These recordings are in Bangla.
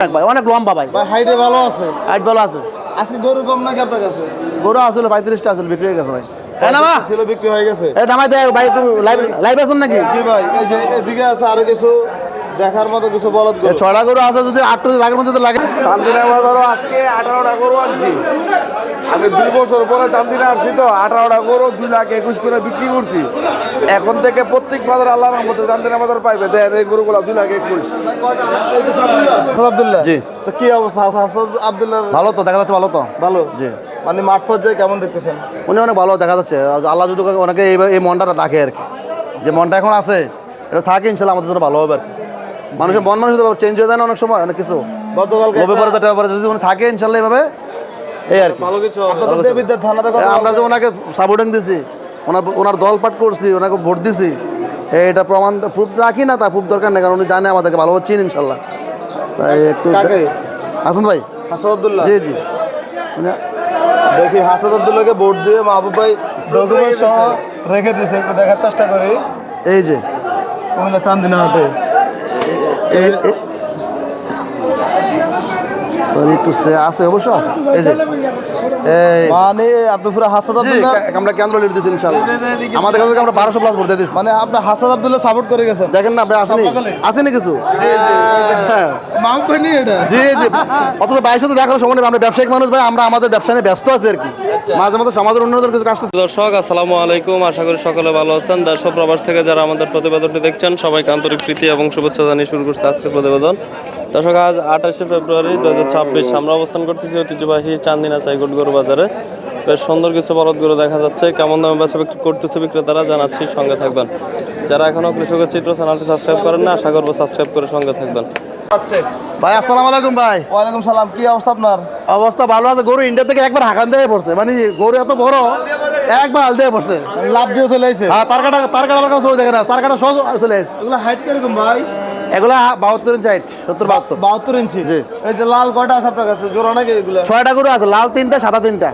ভাই অনেক লম্বা ভাই হাইটে ভালো আছে। হাইট ভালো আছে। আজকে গরু কম নাকি আপনার কাছে? গরু আসলে 35টা আসলে বিক্রি হয়ে গেছে ভাই। হ্যাঁ না ছিল বিক্রি হয়ে গেছে। এই নামাই দেয় ভাই, একটু লাইভ আছেন নাকি? জি ভাই, এই যে এদিকে আছে আরো কিছু দেখার মতো কিছু বলদ গরু। ছড়া গরু আছে, যদি 8 লাখের মধ্যে তো লাগে। চান্দিনা বাজারও আজকে 18টা গরু আনছি। আমি 2 বছর পরে চান্দিনা আসছি, তো 18টা গরু 2 লাখ 21 করে বিক্রি করছি। এখন থেকে প্রত্যেক বাজার আল্লাহর রহমতে চান্দিনা বাজার পাইবে। দেন এই গরুগুলো 2 লাখ 21। আব্দুল্লাহ জি। তো কি অবস্থা হাসান আব্দুল্লাহ? ভালো তো দেখা যাচ্ছে, ভালো তো ভালো জি। মানে মাঠ পর্যায়ে কেমন দেখতেছেন? উনি অনেক ভালো দেখা যাচ্ছে। আল্লাহ যদি অনেকে এই মনটা রাখে আর কি, যে মনটা এখন আছে এটা থাকে, ইনশাল্লাহ আমাদের জন্য ভালো হবে আর কি। মানুষের মন মানুষ চেঞ্জ হয়ে যায় না অনেক সময়, অনেক কিছু গতকালকে যদি উনি থাকে ইনশাল্লাহ এইভাবে, এই আর কি ভালো কিছু আপনাদের দেবিদ্দার থানাতে আমরা যে ওনাকে সাপোর্টিং দিছি, ওনার দল পাঠ করছি, ওনাকে ভোট দিছি, এটা প্রমাণ প্রুফ রাখি না, তা প্রুফ দরকার নেই, কারণ উনি জানে আমাদেরকে ভালোভাবে চিনি ইনশাল্লাহ। তাই একটু হাসান ভাই, হাসান আব্দুল্লাহ। জি জি। দেখি হাসান আব্দুল্লাহকে ভোট দিয়ে মাহবুব ভাই ডকুমেন্ট সহ রেখে দিয়েছে, একটু দেখার চেষ্টা করি। এই যে কুমিল্লা চান্দিনা হাটে সরি একটু আছে, অবশ্য আছে। এই যে মানে আপনি পুরো হাসান আব্দুল্লাহ, আমরা কেন্দ্র লিড দিচ্ছি ইনশাল্লাহ। আমাদের কাছে আমরা 1200 প্লাস ভোট দিয়ে দিচ্ছি। মানে আপনি হাসান আব্দুল্লাহ সাপোর্ট করে গেছেন। দেখেন না আপনি আসেনি কিছু। হ্যাঁ মাহবুব ভাই নিয়ে এটা জি জি। অথচ বাইরের সাথে দেখার সময় নেই, আমরা ব্যবসায়িক মানুষ ভাই, আমরা আমাদের ব্যবসা নিয়ে ব্যস্ত আছি আর কি। মাঝে মধ্যে সমাজের উন্নয়নের কিছু কাজ। দর্শক আসসালামু আলাইকুম, আশা করি সকলে ভালো আছেন। দেশ ও প্রবাস থেকে যারা আমাদের প্রতিবেদনটি দেখছেন সবাইকে আন্তরিক প্রীতি এবং শুভেচ্ছা জানিয়ে শুরু করছে আজকের প্রতিবেদন। দর্শক আজ 28শে ফেব্রুয়ারি 2026 আমরা অবস্থান করতেছি ঐতিহ্যবাহী চান্দিনা চাইগোট গরু বাজারে। বেশ সুন্দর কিছু বলদ গরু দেখা যাচ্ছে। কেমন দামে বেচা বিক্রি করতেছে বিক্রেতারা জানাচ্ছি, সঙ্গে থাকবেন। যারা এখনও কৃষকের চিত্র চ্যানেলটি সাবস্ক্রাইব করেন না, আশা করবো সাবস্ক্রাইব করে সঙ্গে থাকবেন। ভাই আসসালামু আলাইকুম ভাই। ওয়ালাইকুম সালাম। কি অবস্থা আপনার? অবস্থা ভালো আছে। গরু ইন্ডিয়া থেকে একবার হাঁকান দিয়ে পড়ছে, মানে গরু এত বড় একবার হাল দিয়ে পড়ছে, লাভ দিয়ে চলে আসছে। হ্যাঁ তার কাটা আমার কাছে দেখে না, তার কাটা সহজ চলে আসছে। এগুলো হাইট কিরকম ভাই? এগুলা 72 ইঞ্চি হাইট, 70 72 ইঞ্চি। জি। এই যে লাল কয়টা আছে আপনার কাছে? জোড়া নাকি এগুলো? 6টা গরু আছে, লাল 3টা সাদা 3টা।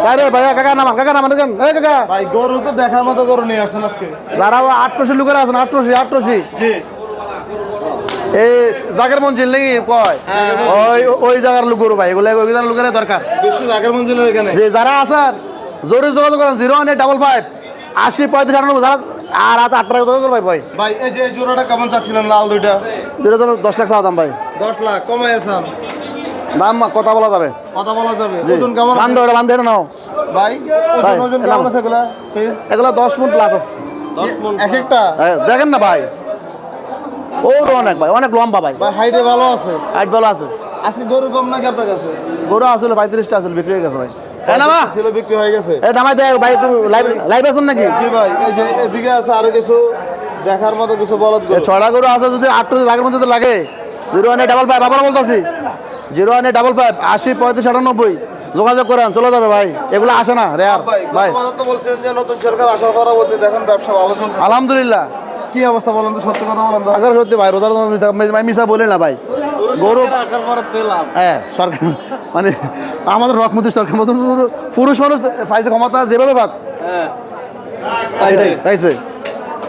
আরে ভাই কাকা নামান দেখেন, এই কাকা ভাই গরু তো দেখার মতো গরু নিয়ে আসছেন আজকে। যারা 800 লোকের আছেন, 88 জি। এই জাগের মঞ্জিল নাকি কয়, ওই জায়গার লোক গরু ভাই, এগুলো ওই জায়গার লোকের দরকার। বেশি জাগের মঞ্জিলের এখানে যে যারা আছেন জোরে যোগাযোগ করেন, 01855 80 35 98 যারা, আর 8 টাকা যোগাযোগ ভাই ভাই। ভাই এই যে জোড়াটা কেমন চাচ্ছিলেন লাল দুইটা? 10 লাখ চাওয়া দাম ভাই। 10 লাখ কমে আছেন। দাম কথা বলা যাবে, কথা বলা যাবে। ওজন কেমন আছে? বান্ধব এটা নাও ভাই ওজন কেমন আছে এগুলা? পিস এগুলো 10 মণ প্লাস আছে। 10 মণ এক একটা? দেখেন না ভাই, ওর অনেক ভাই, অনেক লম্বা ভাই। ভাই হাইটে ভালো আছে। হাইট ভালো আছে। আজকে গরু কম নাকি আপনার কাছে? গরু আসলে 35টা আসলে বিক্রি হয়ে গেছে ভাই। হ্যাঁ না ছিল বিক্রি হয়ে গেছে। এই নামাই দেয় ভাই, একটু লাইভ আছেন নাকি? জি ভাই, এই যে এদিকে আছে আরো কিছু দেখার মতো কিছু বলদ গরু। ছড়া গরু আছে, যদি 8 লাখের মধ্যে তো লাগে। 01855 আবার বলতেছি, 01855 80 35 98 যোগাযোগ করেন, চলে যাবে ভাই। এগুলো আসে না রেয়ার ভাই। তো বলছেন যে নতুন সরকার আসার পরবর্তী দেখেন ব্যবসা ভালো চলছে। আলহামদুলিল্লাহ। কি অবস্থা বলেন তো, সত্যি কথা বলেন তো। আগে সত্যি ভাই, রোজার মিশা বলে না ভাই। গরু হ্যাঁ সরকার মানে আমাদের রকমতি সরকার মতন পুরুষ মানুষ পাইছে ক্ষমতা যেভাবে ভাগ,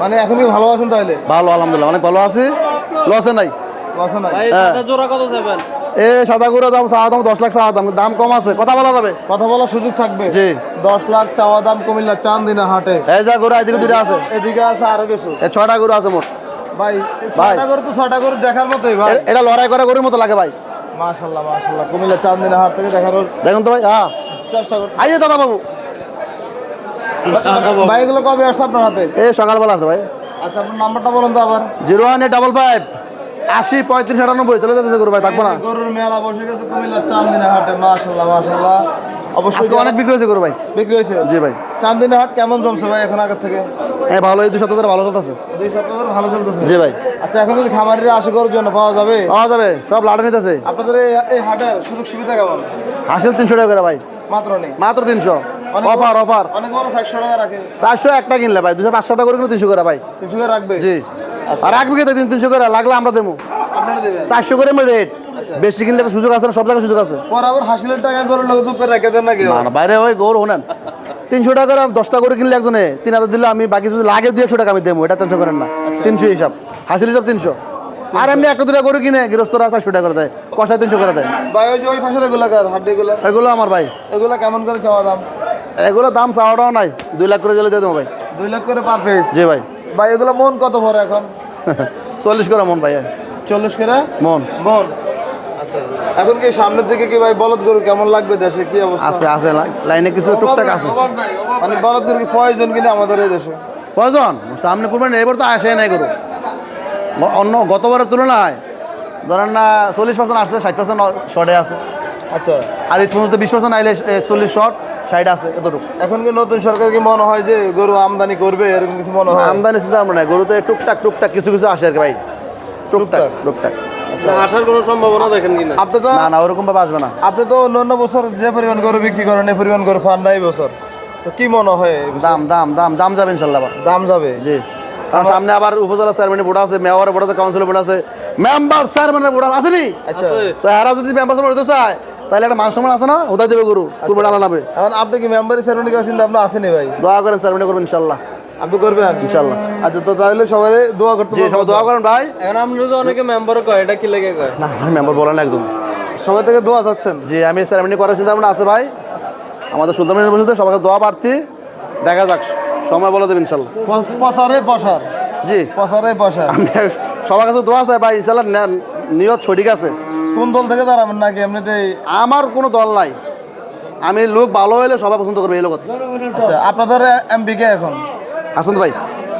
মানে এখন কি ভালো আছেন তাহলে? ভালো আলহামদুলিল্লাহ, অনেক ভালো আছি, লসে নাই। লসে নাই। জোড়া কত যাবেন? সাদা গরুর দাম চাওয়া দাম 10 লাখ চাওয়া দাম, দাম কম আছে, কথা বলা যাবে, কথা বলার সুযোগ থাকবে। জি। 10 লাখ চাওয়া দাম কুমিল্লা চান্দিনা হাটে। এই যা গরু এদিকে দুটো আছে, এদিকে আছে আরো কিছু। 6টা গরু আছে মোট ভাই 6টা গরু তো 6টা গরু দেখার মতোই ভাই। এটা লড়াই করা গরুর মতো লাগে ভাই। মাশাআল্লাহ মাশাআল্লাহ, কুমিল্লা চান্দিনা হাট থেকে দেখার দেখুন তো ভাই। হ্যাঁ চেষ্টা করুন। আইয়ে দাদা বাবু। ভাই এগুলো কবে আসছে আপনার হাতে? এই সকালবেলা আছে ভাই। আচ্ছা আপনার নাম্বারটা বলুন তো আবার। 01855 80 35 98 চলে যেতে গরু ভাই, থাকবো না। গরুর মেলা বসে গেছে কুমিল্লা চান্দিনা হাটে। মাশাআল্লাহ মাশাআল্লাহ, অবশ্যই অনেক বিক্রি হয়েছে গরু ভাই। বিক্রি হয়েছে? জি ভাই। চান্দিনা হাট কেমন জমছে ভাই এখন আগের থেকে? হ্যাঁ ভালো, এই 2 সপ্তাহ ধরে ভালো চলতেছে। 2 সপ্তাহ ধরে ভালো চলতেছে? জি ভাই। আচ্ছা এখন যদি খামারিরা আসে গরুর জন্য পাওয়া যাবে? পাওয়া যাবে, সব লাড়ে নিতেছে। আপনাদের এই হাটের সুযোগ সুবিধা কেমন? হাসিল 300 টাকা করে ভাই, মাত্র নেই? মাত্র 300। অফার অনেক বড় 400 টাকা রাখে। 400 একটা কিনলে ভাই, 200 টাকা করে 300 করে ভাই। 300 টাকা রাখবে? জি। আর রাখবি কে 300 করে, লাগলে আমরা দেবো। আপনারা দেবেন? 400 করে রেট, বেশি কিনলে সুযোগ আছে না, সব জায়গায় সুযোগ আছে। বরাবর হাসিলের টাকা গরুর লোক যোগ করে রেখে দেন নাকি? না বাইরে ওই গরু হোনেন 300 টাকা করে 10টা করে কিনলে একজনে 3000 দিলে আমি বাকি যদি লাগে 200 টাকা আমি দেবো, এটা টেনশন করেন না। 300 হিসাব, হাসিল হিসাব 300। আর এমনি একটা দুটা গরু কিনে গৃহস্থরা 400 টাকা করে দেয়, কষায় 300 করে দেয়। ভাই ওই যে ওই পাশের এগুলা কার হাড্ডিগুলা এগুলো আমার ভাই, এগুলা কেমন করে চাওয়া দাম? এগুলো দাম চাওয়াটাও নাই, 2 লাখ করে জেলে দিয়ে দেবো ভাই। 2 লাখ করে পার পিস। জি ভাই। ভাই এগুলা মন কত ভরে এখন? 40 করে মন ভাই, 40 করে মন মন। আচ্ছা, এখন কি সামনের দিকে কি ভাই বলদ গরু কেমন লাগবে দেশে, কি অবস্থা? আছে আছে লাইনে কিছু টুকটাক আছে। মানে বলদ গরু কি প্রয়োজন কিনা আমাদের এই দেশে? প্রয়োজন সামনে কুরবানি, এবার তো আসে নাই গরু। অন্য গতবারের তুলনায় ধরেন না 40% আসছে, 60% শর্টে আছে। আচ্ছা, আর এই পর্যন্ত 20% আইলে 40 শর্ট 60 আছে, এতটুকু। এখন কি নতুন সরকার কি মনে হয় যে গরু আমদানি করবে, এরকম কিছু মনে হয়? আমদানি চিন্তা আমরা নাই, গরুতে টুকটাক টুকটাক কিছু কিছু আসে আর কি ভাই, টুকটাক টুকটাক। আসার কোনো সম্ভাবনা দেখেন কিনা? আপনি তো না না ওরকম ভাবে আসবে না। আপনি তো অন্য বছর যে পরিমাণ গরু বিক্রি করেন এই পরিমাণ গরু পান না এই বছর, তো কি মনে হয় এই বছর? দাম দাম দাম দাম যাবে ইনশাল্লাহ আবার। দাম যাবে? জি, কারণ সামনে আবার উপজেলা চেয়ারম্যানের ভোট আছে, মেয়রের ভোট আছে, কাউন্সিলের ভোট আছে, মেম্বার চেয়ারম্যানের ভোট আছে নি। আচ্ছা, তো এরা যদি মেম্বার চেয়ারম্যান হতে চায় তাহলে একটা মান সম্মান আছে না, ওটাই দেবে গরু, কুরবানি আনা নামে। এখন আপনি কি মেম্বারি সেরেমনি করার চিন্তা আপনার আসেনি ভাই? দোয়া করেন চেয়ারম্যান করবেন ইনশাল্লাহ, আপনি করবেন ইনশাল্লাহ। আচ্ছা, তো তাহলে সবাই দোয়া করতে জি সবাই দোয়া করেন ভাই। এখন আপনি যে অনেকে মেম্বারও কয়, এটা কি লেগে কয়? না মেম্বার বলেন একজন। সবাই থেকে দোয়া চাচ্ছেন? জি আমি সেরেমনি করার চিন্তা ভাবনা আছে ভাই, আমাদের সুলতানের বসে সবাইকে দোয়া প্রার্থী, দেখা যাক সময় বলে দেবেন ইনশাল্লাহ। পসারে পসার, জি পসারে পসার। আমি সবার কাছে দোয়া চাই ভাই, ইনশাল্লাহ নিয়ত সঠিক আছে। কোন দল থেকে দাঁড়াবেন নাকি এমনিতেই? আমার কোনো দল নাই, আমি লোক ভালো হলে সবাই পছন্দ করবে এই লোক। আচ্ছা, আপনাদের এমপি কে এখন? হাসান ভাই।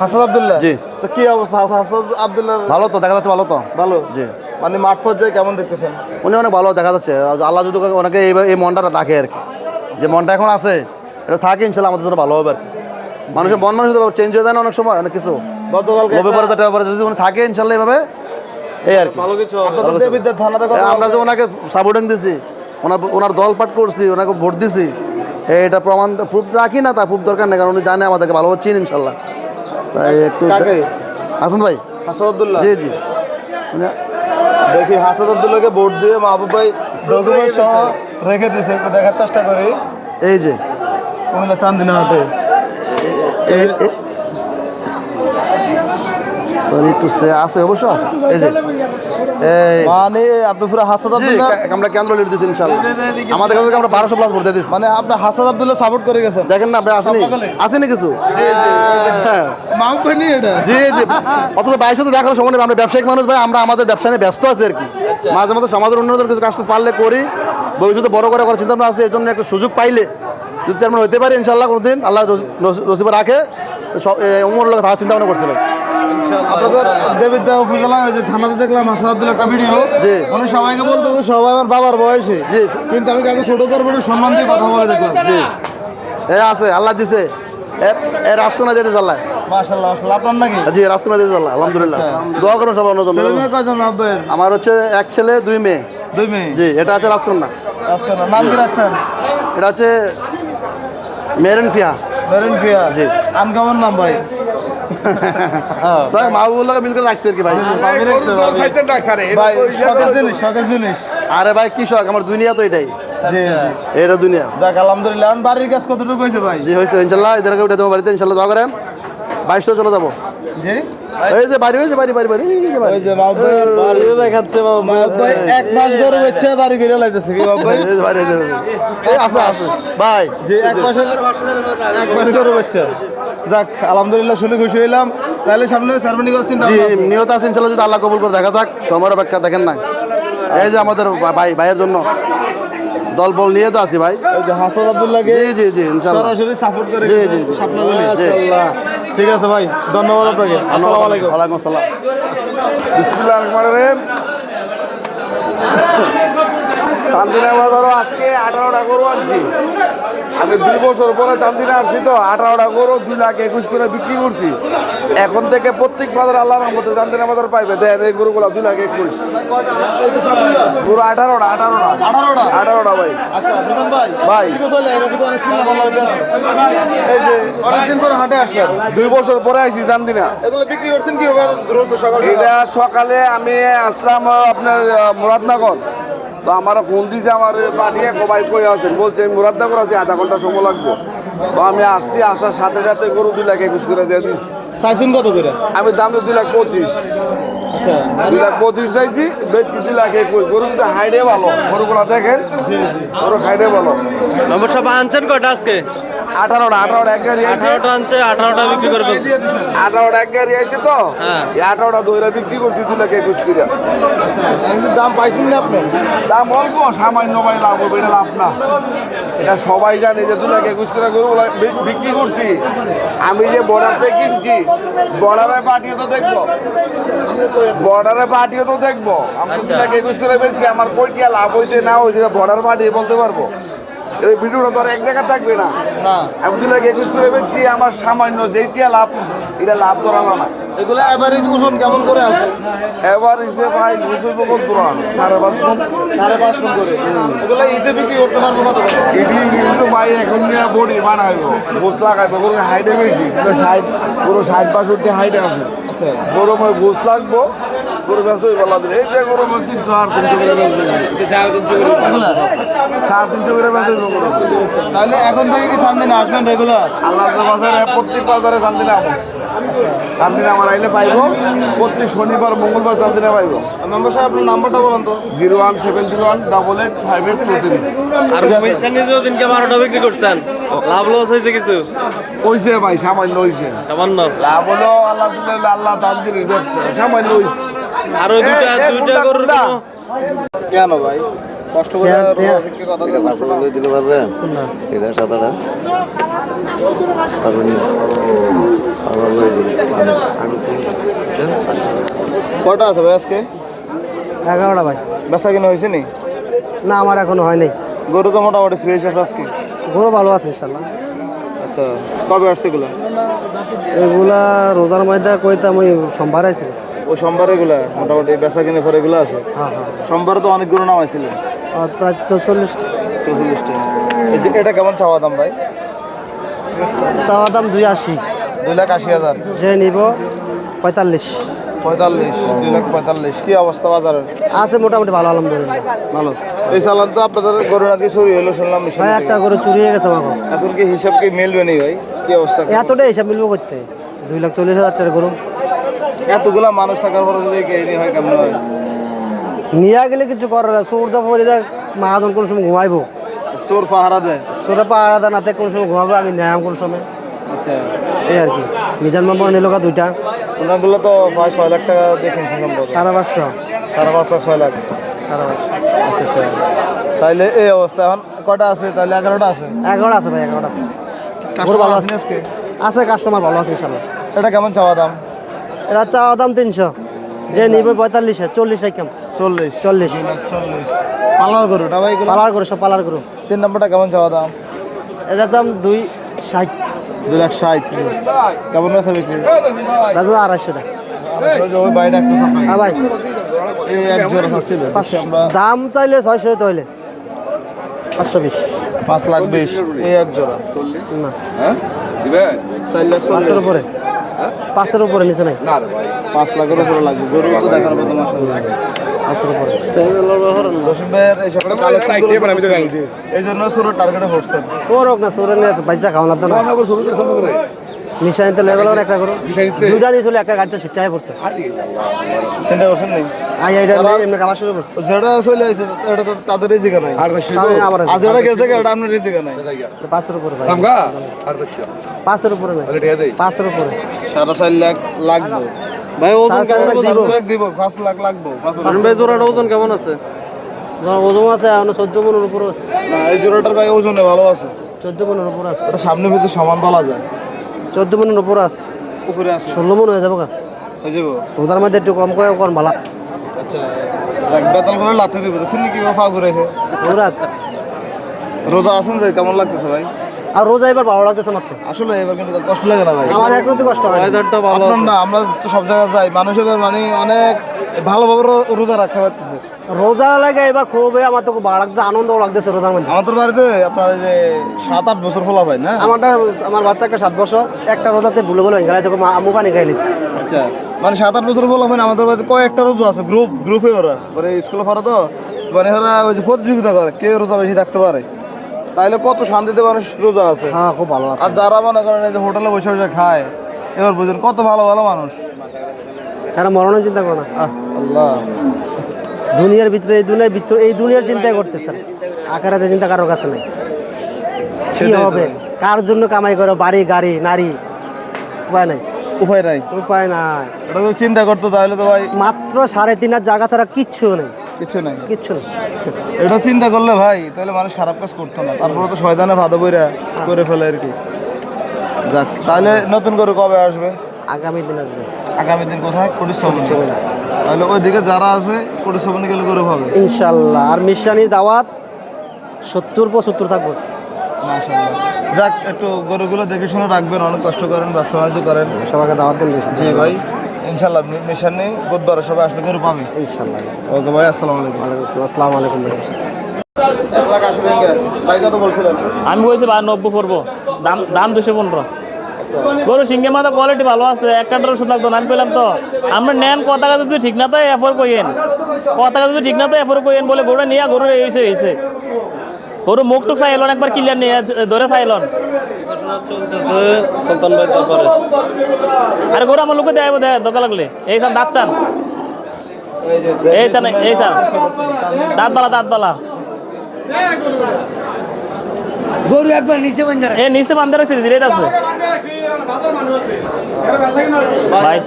হাসান আব্দুল্লাহ? জি। তো কি অবস্থা হাসান আব্দুল্লাহ? ভালো তো, দেখা যাচ্ছে ভালো তো। ভালো। জি মানে মাঠ পর্যায়ে কেমন দেখতেছেন? উনি অনেক ভালো দেখা যাচ্ছে, আল্লাহ যদি ওনাকে এই মনটা রাখে আর কি, যে মনটা এখন আছে এটা থাকে ইনশাল্লাহ আমাদের জন্য ভালো হবে আর কি। মানুষের মন মানুষ চেঞ্জ হয়ে যায় না অনেক সময়, অনেক কিছু গতকালকে লোভে পরে যেটা পরে যদি উনি থাকে ইনশাল্লাহ এইভাবে এই আর কি। ভালো কিছু হবে। আপনাদের দেবিদ্বার থানাতে আমরা যে ওনাকে সাপোর্টিং দিছি, ওনার দল পাঠ করছি, ওনাকে ভোট দিছি, এটা প্রমাণ প্রুফ রাখি না, তা প্রুফ দরকার নেই, কারণ উনি জানে আমাদেরকে ভালোভাবে চিনি ইনশাল্লাহ। তাই একটু কাকে? হাসান ভাই। হাসান আব্দুল্লাহ? জি জি। দেখি হাসান আব্দুল্লাহকে ভোট দিয়ে মাহবুব ভাই ডকুমেন্ট সহ রেখে দিয়েছে, একটু দেখার চেষ্টা করি। এই যে কুমিল্লা চান্দিনাহাটে। সরি একটু আছে, অবশ্য আছে। এই যে এই মানে আপনি পুরো হাসান জি, আব্দুল্লাহ, আমরা কেন্দ্র লিড দিচ্ছি ইনশাল্লাহ। আমাদের কাছে আমরা 1200 প্লাস ভোট দিয়ে দিচ্ছি। মানে আপনি হাসান আব্দুল্লাহ সাপোর্ট করে গেছেন? দেখেন না আপনি আসেনি, সকালে? আসেনি কিছু। হ্যাঁ মাহবুব ভাই নিয়ে এটা? জি জি। অথচ বাইরের সাথে দেখার সময় নেই, আমরা ব্যবসায়িক মানুষ ভাই, আমরা আমাদের ব্যবসা নিয়ে ব্যস্ত আছি আর কি। মাঝে মাঝে সমাজের উন্নয়নের কিছু কাজ টাজ পারলে করি, ভবিষ্যতে বড় করে করার চিন্তা ভাবনা আছে। এর জন্য একটা সুযোগ পাইলে যদি চেয়ারম্যান হতে পারি ইনশাল্লাহ কোনোদিন, আল্লাহ নসিবে রাখে, উমর লোক থাকার চিন্তা ভাবনা করছে ভাই। আপনাদের দেবিদ্দা উপজেলা ওই যে থানাতে দেখলাম হাসান আব্দুল্লাহ একটা ভিডিও, জি। উনি সবাইকে বলতো যে সবাই আমার বাবার বয়সে, জি কিন্তু আমি কাউকে ছোট করবো না, সম্মান দিয়ে কথা বলে দেখলাম। জি এ আছে, আল্লাহ দিছে, এর রাজকোনা যেতে চাল্লাহ। মাশাআল্লাহ মাশাআল্লাহ। আপনার নাকি? জি রাজকোনা যেতে চাল্লাহ, আলহামদুলিল্লাহ। দোয়া করুন সবার জন্য। ছেলে মেয়ে কয়জন আব্বের? আমার হচ্ছে 1 ছেলে 2 মেয়ে। 2 মেয়ে? জি এটা হচ্ছে রাজকন্যা। রাজকন্যা। নাম কি রাখছেন? এটা হচ্ছে মেরেন ফিয়া। মেরিন ফিয়া? জি। আনকমন নাম ভাই। ভাই মাহবুবুল্লাহকে মিল করে রাখছে আর কি ভাই। ভাই শখের জিনিস, শখের জিনিস। আরে ভাই কি শখ, আমার দুনিয়া তো এটাই। জি জি। এটা দুনিয়া। যাক আলহামদুলিল্লাহ। এখন বাড়ির কাজ কতটুকু হয়েছে ভাই? জি হয়েছে ইনশাল্লাহ, এদেরকে উঠে দেবো বাড়িতে ইনশাল্লাহ, দোয়া করেন। 22 চলে যাবো। জি। এই যে বাড়ি হয়েছে, বাড়ি বাড়ি বাড়ি এই যে বাড়ি। ওই যে মাহবুব ভাই বাড়িও দেখাচ্ছে মাহবুব ভাই 1 মাস গরু বেচছে বাড়ি ঘিরে লাইতেছে কি মাহবুব ভাই? এই যে বাড়ি হয়েছে। এই আছে আছে ভাই। জি 1 মাস গরু বেচছে। যাক আলহামদুলিল্লাহ, শুনে খুশি হইলাম। তাহলে সামনে সেরেমনি করার চিন্তা জি ভাবনা আছে? নিয়ত আছে ইনশাল্লাহ, যদি আল্লাহ কবুল করে দেখা যাক, সময়ের অপেক্ষা দেখেন না। এই যে আমাদের ভাইয়ের জন্য দল বল নিয়ে তো আছি ভাই। ওই যে হাসান আব্দুল্লাহকে জি জি জি ইনশাল্লাহ। সরাসরি সাপোর্ট করে জি, জি, জি। শাপলাগুলি। জি। ঠিক আছে ভাই, ধন্যবাদ আপনাকে। আসসালামু আলাইকুম। ওয়ালাইকুম আসসালাম। বিসমিল্লাহির রহমানির রহিম। চান্দিনা বাজারও আজকে 18টা গরু আনছি। আমি 2 বছর পরে চান্দিনা আসছি, তো 18টা গরু 2 লাখ 21 করে বিক্রি করছি। এখন থেকে প্রত্যেক বাজার আল্লাহর রহমতে চান্দিনা বাজার পাইবে। দেন এই গরুগুলো 2 লাখ 21। গরু 18টা ভাই। আচ্ছা প্রধান ভাই, ভাই কি চলে এটা তো অনেক সুন্দর ভালো হইছে। এই যে অনেকদিন পরে হাটে আসলেন। 2 বছর পরে আইছি চান্দিনা। এগুলো বিক্রি করছেন কি দ্রুত সকাল? এটা সকালে আমি আসলাম আপনার মুরাদনগর, তো আমার ফোন দিয়েছে আমার পাঠিয়ে কবাই কই আছেন, বলছে আমি মুরাদনগর আছি, আধা ঘন্টা সময় লাগবে। তো আমি আসছি, আসার সাথে সাথে গরু 2 লাখ 21 করে দিয়ে দিচ্ছি। চাইছেন কত করে? আমি দাম 2 লাখ 25। 2,25,000 চাইছি, বেচছি 2,21,000। গরু কিন্তু হাইডে ভালো, গরুগুলো দেখেন, গরু হাইডে ভালো। নম্বর সব আনছেন কয়টা আজকে? 18টা এক গাড়ি আছে, 18টা আনছে, 18টা বিক্রি করে ফেলছে। 18টা এক গাড়ি আছে তো, হ্যাঁ। এই 18টা দইরা বিক্রি করছি 2,21,000 করে। দাম পাইছেন না আপনি? দাম অল্প, সামান্য ভাই, লাভ হবে, এটা লাভ না। এটা সবাই জানে যে 2,21,000 করে গরুগুলো বিক্রি করছি। আমি যে বর্ডারতে কিনছি, বর্ডারে পাঠিয়ে তো দেখবো, বর্ডারে পাঠিয়ে তো দেখবো। আমি 2,21,000 করে বেচছি, আমার কই টিয়া লাভ হয়েছে না হয়েছে বর্ডার পাঠিয়ে বলতে পারবো। এই ভিডিওটা তো আর এক জায়গায় থাকবে না। আমি 2,21,000 করে বেচছি, আমার সামান্য যেই টিয়া লাভ, এটা লাভ ধরাবো না। এগুলো এভারেজ ওজন কেমন করে আছে? এবার হিসেবে ভাই 2,500 পুরান, 5.5 মণ, 5.5 মণ করে। এগুলো ঈদে বিক্রি করতে পারবো কত করে? ইডলি কিন্তু ভাই এখন নিয়ে বডি বানাইবো, গোস্ত লাগাইবো, গরু হাইটে বেশি, 60-65 হাইটে আছে। আচ্ছা, গরমে গোস্ত লাগবো, গরু বেশি বলা দিলে এই যে গরমে 300-350 করে বেশি, 350 করে বেশি গরু। তাহলে এখন থেকে কি চান্দিনা আসবেন রেগুলার? আল্লাহ বাজারে প্রত্যেক বাজারে চান্দিনা আমো, চান্দিনা আমার আইলে পাইবো, প্রত্যেক শনিবার মঙ্গলবার চান্দিনা পাইবো। মেম্বার সাহেব আপনার নাম্বারটা বলেন তো। 01701885823। আর কমিশন নিজেও দিনকে 12টা বিক্রি করছেন, লাভ লস হয়েছে কিছু? হইছে ভাই, সামান্য হইছে। সামান্য। লাভ হলো আল্লাহ দিলে, আল্লাহ দান দিলে দেখছে, সামান্য হইছে। আর ওই দুইটা গরুর কোনো- কেন ভাই কষ্ট করে বিক্রি কথা দিতে পারবে এটা সাদাটা কয়টা আছে ভাই আজকে? 11টা ভাই। বেচা কিনা হয়েছে নি? না, আমার এখনো হয় নাই। গরু তো মোটামুটি ফ্রেশ আছে আজকে। গরু ভালো আছে ইনশাল্লাহ। আচ্ছা, কবে আসছে এগুলো? এগুলা রোজার মধ্যে কইতাম ওই সোমবার আইছিল। ওই সোমবার এগুলা মোটামুটি বেচা কিনে পরে এগুলো আছে। হ্যাঁ হ্যাঁ। সোমবারে তো অনেক গরু নামাইছিল, আর প্রায় 44টা। 44টা। এই যে এটা কেমন চাওয়া দাম ভাই? চাওয়া দাম 280। 2,80,000। যে নিব 45। 45, 2,45,000। কি অবস্থা বাজারের? আছে মোটামুটি ভালো, আলহামদুলিল্লাহ। ভালো। এই চালান তো আপনাদের গরু নাকি চুরি হলো শুনলাম মিশন ভাই থেকে। একটা করে চুরি হয়ে গেছে আমাকে। এখন কি হিসাব কি মিলবে নি ভাই? কি অবস্থা? এতটা হিসাব মিলবো করতে 2,40,000 টাকার গরু এতগুলা মানুষ থাকার পরে যদি কেনি হয় কেমন হয়? নিয়ে গেলে কিছু করার না। চোর তো পরে দেখ, মাহাজন কোন সময় ঘুমাইবো, চোর পাহারা দেয়। চোরা পাহারা দেয় নাতে কোন সময় ঘুমাবো, আমি নেয়াম কোন সময়, আচ্ছা, এই আর কি। মিজান মামা নিল দুইটা, ওনাগুলো তো প্রায় 6 লাখ টাকা দেখেন সম্ভব। 550। 5.5 লাখ 6 লাখ। 550। আচ্ছা আচ্ছা। তাইলে এই অবস্থা এখন কয়টা আছে? তাহলে 11টা আছে। 11টা আছে ভাই, 11টা। গরু ভালো আছে আজকে আছে, কাস্টমার ভালো আছে ইনশাল্লাহ। এটা কেমন চাওয়া দাম? এরা চাওয়া দাম 300, যে নিবে 45, 40 একদম। 40। 40 40। পালার গরুটা ভাই এগুলো? পালার করে, সব পালার করো। 3 নম্বরটা কেমন চাওয়া দাম? এটা দাম 260, 2,60,000। কেমন আছে বিক্রি? রাজা 250 টাকা। ওই বাইরে একটা সাপ্লাই। হ্যাঁ ভাই, এই এক জোড়া খাচ্ছিল আমরা দাম চাইলে 600 হতে হইলে 520। 5,20,000 এই এক জোড়া। না, 4,40,000। 500 উপরে, 500 উপরে নিচে নাই। 5 লাখের উপরে লাগবে। গরু তো দেখার মতো মাশাআল্লাহ। 500 উপরে। জসিম ভাইয়ের এই সপ্তাহে কালেকশন এই জন্য শুরু টার্গেটে পড়ছেন। করুক না, চোরে নিয়ে বাচ্চা খাওয়া লাগতো না। মিশাই নিতে লেগে গেল একটা করো, দুইটা নিয়ে চলে একটা গাড়িতে ছুটে পড়ছে। চিন্তা করছেন নেই? এইটা এমনি খাবার শুরু করছে। যেটা চলে আসছে এটা তো তাদের রিজিক নাই। তাহলে আবার আর যেটা গেছে এটা আপনার রিজিক নাই। 500 উপরে ভাই, 500 উপরে নাই, 500 উপরে। 4.5 লাখ লাগবে। ভাই ওজন সাড়ে কেমন চার আছে? 5 লাখ দিব, 5 লাখ লাগবে। কারণ ভাই জোড়াটা ওজন কেমন আছে? ওজন আছে 14 মনের উপরে আছে, না এই জোড়াটার ভাই ওজনে ভালো আছে। 14 মনের উপরে আছে, এটা সামনে ভিতরে সমান বলা যায়। 14 মনের উপরে আছে, উপরে আছে 16 মন হয়ে যাবো। হয়ে যাবো। ওটার মধ্যে একটু কম করে কোন ভালো আচ্ছা, দেখ বেতাল করে লাথি দিব। দেখছেন কি ফা ঘুরেছে? ওরা। রোজা আছেন যে কেমন লাগতেছে ভাই? আর রোজা এবার ভালো লাগতেছে মাত্র। আসলে এবার কিন্তু কষ্ট লাগে না ভাই? আমার একটু কষ্ট হয় না। ওয়েদারটা ভালো আপনার আছে। না, আমরা তো সব জায়গায় যাই, মানুষ এবার মানে অনেক ভালোভাবে রোজা রাখতে পারতেছে। রোজা লাগে এবার খুবই, আমার তো খুব ভালো লাগছে, আনন্দ লাগতেছে রোজার মধ্যে। আমাদের বাড়িতে আপনার এই যে 7-8 বছর ফলা ভাই না। আমার বাচ্চা একটা 7 বছর, একটা রোজাতে ভুলে ভুলে গেছে, আমু পানি খাই নিচ্ছে। আচ্ছা, মানে 7-8 বছর ফলা ভাই আমাদের বাড়িতে কয়েকটা রোজা আছে, গ্রুপে ওরা পরে স্কুলে পড়া তো, মানে ওরা ওই যে প্রতিযোগিতা করে কে রোজা বেশি থাকতে পারে। তাইলে কত শান্তিতে মানুষ রোজা আছে। হ্যাঁ, খুব ভালো আছে। আর যারা মনে করেন এই যে হোটেলে বসে বসে খায়, এবার বুঝুন কত ভালো ভালো মানুষ। এরা মরণের চিন্তা করো না। আল্লাহ দুনিয়ার ভিতরে এই দুনিয়ার চিন্তা করতেছে, আখেরাতের চিন্তা কারোর কাছে নাই। কি হবে, কার জন্য কামাই করো, বাড়ি গাড়ি নারী, উপায় নাই, উপায় নাই। উপায় নাই। এটা তো চিন্তা করতো তাহলে তো ভাই মাত্র 3.5 জায়গা ছাড়া কিচ্ছু নেই, কিছু নাই। কিচ্ছু নেই। এটা চিন্তা করলে ভাই তাহলে মানুষ খারাপ কাজ করতো না, তারপরে তো শয়তানে ভাদা বইরা করে ফেলে আর কি। যাক, তাহলে নতুন করে কবে আসবে? আগামী দিন আসবে। আগামী দিন কোথায়? পরিশ্রমণী। তাহলে ওইদিকে যারা আছে পরিশ্রমণী গেলে গরু হবে ইনশাল্লাহ। আর মিশানির দাওয়াত 70-75 থাকবো। মাশাআল্লাহ। যাক, একটু গরুগুলো দেখে শুনে রাখবেন, অনেক কষ্ট করেন, ব্যবসা বাণিজ্য করেন। সবাইকে দাওয়াত দিন। জি ভাই, ইনশাল্লাহ মিশন নেই, বুধবার সবাই আসলে গরু পাবে ইনশাল্লাহ। ওকে ভাই, আসসালামু আলাইকুম। আসসালামু আলাইকুম ভাই। 1,80,000 ভাই কত বলছিলেন? আমি বলছি 90 পড়বো, দাম 215। গরু সিংহে মাথা কোয়ালিটি ভালো আছে, একটা ওষুধ লাগতো না। আমি কইলাম তো আমরা নেন, কথা কথা যদি ঠিক না তাই এফর কইেন, কথা কথা যদি ঠিক না তাই এফর কইেন বলে গরু নিয়ে গরু এসে গরু মুখ টুক চাইলন, একবার ক্লিয়ার নিয়ে ধরে চাইলন। চলতেছে সুলতান ভাই তারপরে আরে গরু আমার লোকে দেয় দোকা লাগলে এই সান দাঁত চান, এই সান দাঁত বালা গরু একবার নিচে বান্ধা এ নিচে বান্ধা রাখছে, রেট আছে ভাই।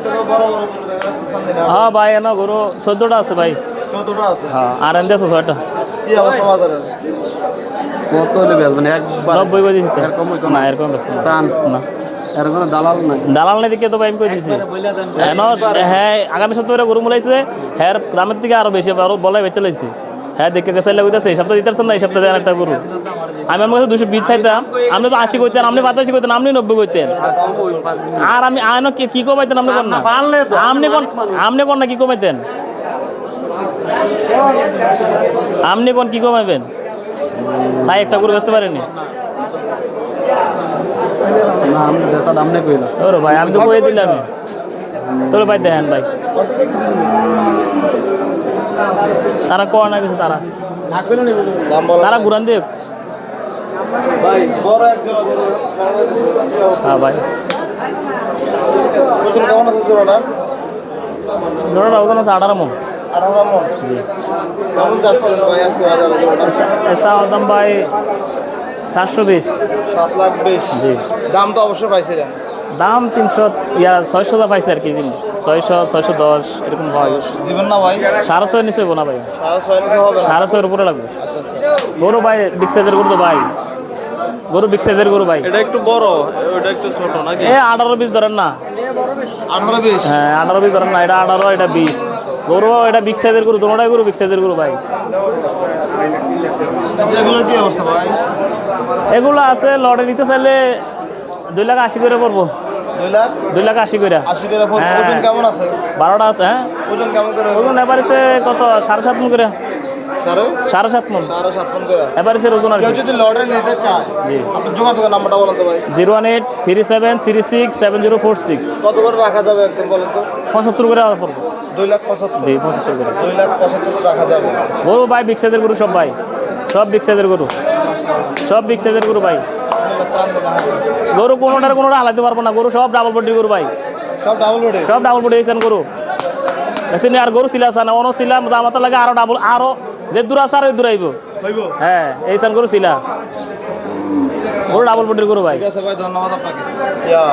হ্যাঁ ভাই, এনে গরু 14টা আছে ভাই। 14টা আছে। হ্যাঁ, আর এনে আছে 6টা। কি অবস্থা বাজারের? কত হলে বেচবেন? একবার 90 করে দিতে এরকম হইতো না, এরকম বেশি না। চান না, এর কোনো দালাল নাই। দালাল নাই দিকে তো ভাই আমি কই দিছি। হ্যাঁ, আগামী সপ্তাহে গরু মুলাইছে, হ্যাঁ দামের থেকে আরো বেশি আরো বলাই বেচে লাইছে। হ্যাঁ দেখে গেছে লাগতেছে, এই সপ্তাহে দিতেছেন না, এই সপ্তাহে দেন একটা গরু। আমি আমার কাছে 220 চাইতাম, আপনি তো 80 কইতেন, আপনি 85 কইতেন, আপনি 90 কইতেন। আর আমি আইন কি কমাইতেন? আপনি কোন না, আপনি কোন না কি কমাইতেন? আপনি কোন কি কমাইবেন? চাই একটা গরু বেচতে পারেনি। না আমি বেচা দাম নেই কইলা। ওরে ভাই, আমি তো কয়ে দিলাম। তোর ভাই দেখেন ভাই, তারা কয় না কিছু, তারা ঘুরান দেখ ভাই বড় এক জোড়া গরু কি অবস্থা? হ্যাঁ ভাই, ওজন কেমন আছে জোড়াটা? জোড়াটা ওজন আছে 18 মন। 18 মণ। জি। কেমন যাচ্ছিলেন ভাই আজকে বাজারে জোড়াটা? এসা দাম ভাই 720। 7,20,000। জি। দাম তো অবশ্যই পাইছিলেন। দাম 600 পাইছে আর কি, 600 610 এরকম হয়। দিবেন না ভাই? 650 নিচে হবো না ভাই, 6,500 হবে না? 650 উপরে লাগবে। আচ্ছা আচ্ছা। গরু ভাই বিগ সাইজের গরু তো ভাই, গরু বিগ সাইজের গরু ভাই। এটা একটু বড়, ওটা একটু ছোট নাকি? 18-20 ধরেন না। 18-20। হ্যাঁ 18-20 ধরেন না, এটা 18 এটা 20। গরু এটা বিগ সাইজের গরু, দুটোটাই গরু বিগ সাইজের গরু ভাই। এগুলোর কি অবস্থা ভাই? এগুলো আছে লটে নিতে চাইলে 2,80,000 করে পড়বো। 2,80,000 করে। 80 করে ফোন। হ্যাঁ। ওজন কেমন আছে? 12টা আছে। হ্যাঁ, ওজন কেমন করে? ওজন এবারেছে কত 7.5 মন করে। 7.5 মন 7.5 মণ করে। এবারেছে ওজন আর কেউ কি। যদি লটে নিতে চায়, জি। আপনি যোগাযোগের নাম্বারটা বলেন তো ভাই। 01837367046। কত করে রাখা যাবে একদম বলেন তো? 75 করে পড়বো। 2,75,000। জি 75 করে। 2,75,000 রাখা যাবে। গরু ভাই বিগ সাইজের গরু সব ভাই, সব বিগ সাইজের গরু, সব বিগ সাইজের গরু ভাই। গরু কোনোটা হালাতে পারবো না, গরু সব ডাবল বডির গরু ভাই, সব ডাবল বডি। সব ডাবল বডি হয়েছেন গরু। দেখছেন আর গরু ছিলা আছে না, অন্য ছিলা আমার লাগে আরো ডাবল, আরো যে দূর আছে আর ওই দূর আইব। হইব। হ্যাঁ এইসান গরু ছিলা, গরু ডাবল বডির গরু ভাই। ঠিক আছে ভাই, ধন্যবাদ আপনাকে। ইয়া